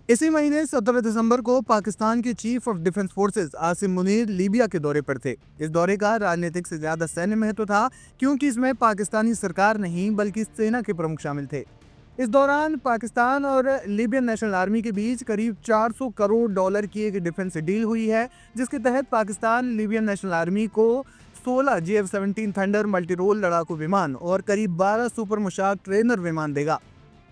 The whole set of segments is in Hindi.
इसी महीने 17 दिसंबर को पाकिस्तान के chief of defence forces Asim Munir Libya के दौरे पर थे। इस दौरे का राजनीतिक से ज्यादा सैन्य महत्व था, क्योंकि इसमें पाकिस्तानी सरकार नहीं बल्कि सेना के प्रमुख शामिल थे। इस दौरान पाकिस्तान और लीबियन नेशनल आर्मी के बीच करीब 400 करोड़ डॉलर की एक डिफेंस डील हुई है, जिसके तहत पाकिस्तान लीबियन नेशनल आर्मी को 16 GF-17 थंडर मल्टी रोल लड़ाकू विमान और करीब 12 सुपर मुशाक ट्रेनर विमान देगा।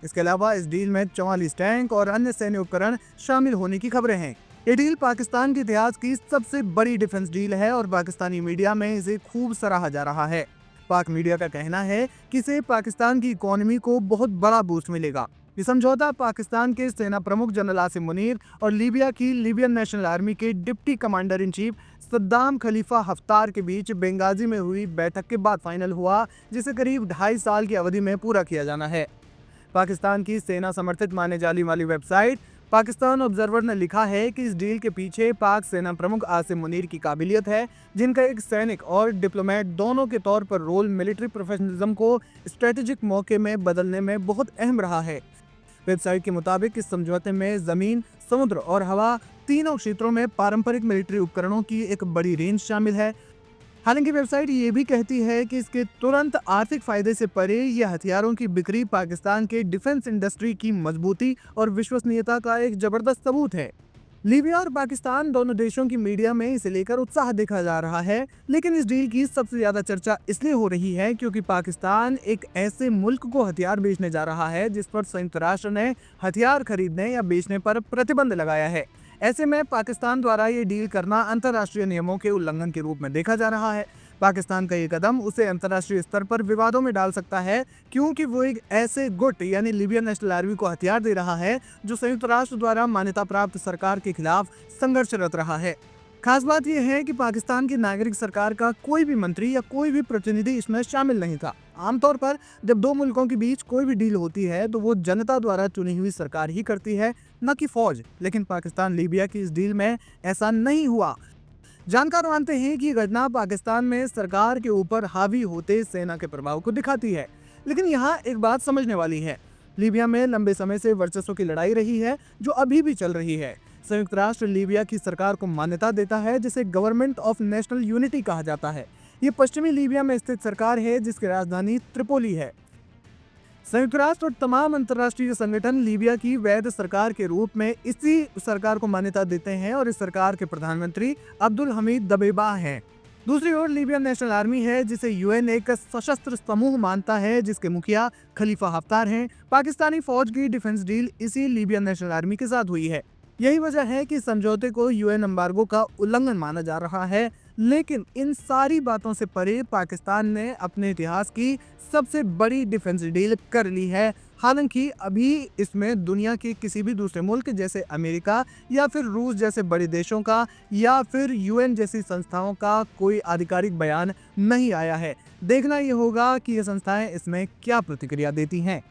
इसके अलावा इस डील में 44 टैंक और अन्य सैन्य उपकरण शामिल होने की खबरें हैं। ये डील पाकिस्तान के इतिहास की सबसे बड़ी डिफेंस डील है और पाकिस्तानी मीडिया में इसे खूब सराहा जा रहा है। पाक मीडिया का कहना है कि इससे पाकिस्तान की इकोनॉमी को बहुत बड़ा बूस्ट मिलेगा। ये समझौता पाकिस्तान के सेना प्रमुख जनरल आसिम मुनीर और लीबिया की लीबियन नेशनल आर्मी के deputy commander in chief Saddam Khalifa Haftar के बीच बेंगाजी में हुई बैठक के बाद फाइनल हुआ, जिसे करीब 2.5 साल की अवधि में पूरा किया जाना है। पाकिस्तान की सेना समर्थित माने जाने वाली वेबसाइट पाकिस्तान ऑब्जर्वर ने लिखा है कि इस डील के पीछे पाक सेना प्रमुख आसिम मुनीर की काबिलियत है, जिनका एक सैनिक और डिप्लोमेट दोनों के तौर पर रोल मिलिट्री प्रोफेशनलिज्म को स्ट्रेटेजिक मौके में बदलने में बहुत अहम रहा है। वेबसाइट के मुताबिक इस समझौते में जमीन, समुद्र और हवा तीनों क्षेत्रों में पारंपरिक मिलिट्री उपकरणों की एक बड़ी रेंज शामिल है। हालांकि वेबसाइट ये भी कहती है कि इसके तुरंत आर्थिक फायदे से परे यह हथियारों की बिक्री पाकिस्तान के डिफेंस इंडस्ट्री की मजबूती और विश्वसनीयता का एक जबरदस्त सबूत है। लीबिया और पाकिस्तान दोनों देशों की मीडिया में इसे लेकर उत्साह देखा जा रहा है, लेकिन इस डील की सबसे ज्यादा चर्चा इसलिए हो रही है क्योंकि पाकिस्तान एक ऐसे मुल्क को हथियार बेचने जा रहा है जिस पर संयुक्त राष्ट्र ने हथियार खरीदने या बेचने पर प्रतिबंध लगाया है। ऐसे में पाकिस्तान द्वारा ये डील करना अंतर्राष्ट्रीय नियमों के उल्लंघन के रूप में देखा जा रहा है। पाकिस्तान का ये कदम उसे अंतर्राष्ट्रीय स्तर पर विवादों में डाल सकता है, क्योंकि वो एक ऐसे गुट यानी लीबियन नेशनल आर्मी को हथियार दे रहा है जो संयुक्त राष्ट्र द्वारा मान्यता प्राप्त सरकार के खिलाफ संघर्षरत रहा है। खास बात यह है कि पाकिस्तान की नागरिक सरकार का कोई भी मंत्री या कोई भी प्रतिनिधि इसमें शामिल नहीं था। आमतौर पर जब दो मुल्कों के बीच कोई भी डील होती है तो वो जनता द्वारा चुनी हुई सरकार ही करती है, न कि फौज। लेकिन पाकिस्तान लीबिया की इस डील में ऐसा नहीं हुआ। जानकार मानते हैं कि घटना पाकिस्तान में सरकार के ऊपर हावी होते सेना के प्रभाव को दिखाती है। लेकिन यहाँ एक बात समझने वाली है, लीबिया में लंबे समय से वर्चस्व की लड़ाई रही है जो अभी भी चल रही है। संयुक्त राष्ट्र लीबिया की सरकार को मान्यता देता है, जिसे गवर्नमेंट ऑफ नेशनल यूनिटी कहा जाता है। ये पश्चिमी लीबिया में स्थित सरकार है जिसकी राजधानी त्रिपोली है। संयुक्त राष्ट्र और तमाम अंतर्राष्ट्रीय संगठन लीबिया की वैध सरकार के रूप में इसी सरकार को मान्यता देते हैं और इस सरकार के प्रधानमंत्री अब्दुल हमीद दबेबा हैं। दूसरी ओर लीबियन नेशनल आर्मी है, जिसे यूएन एक सशस्त्र समूह मानता है, जिसके मुखिया खलीफा हफ्तार हैं। पाकिस्तानी फौज की डिफेंस डील इसी लीबियन नेशनल आर्मी के साथ हुई है। यही वजह है कि समझौते को यूएन एम्बार्गो का उल्लंघन माना जा रहा है। लेकिन इन सारी बातों से परे पाकिस्तान ने अपने इतिहास की सबसे बड़ी डिफेंस डील कर ली है। हालांकि अभी इसमें दुनिया के किसी भी दूसरे मुल्क जैसे अमेरिका या फिर रूस जैसे बड़े देशों का या फिर यूएन जैसी संस्थाओं का कोई आधिकारिक बयान नहीं आया है। देखना ये होगा कि ये संस्थाएं इसमें क्या प्रतिक्रिया देती हैं।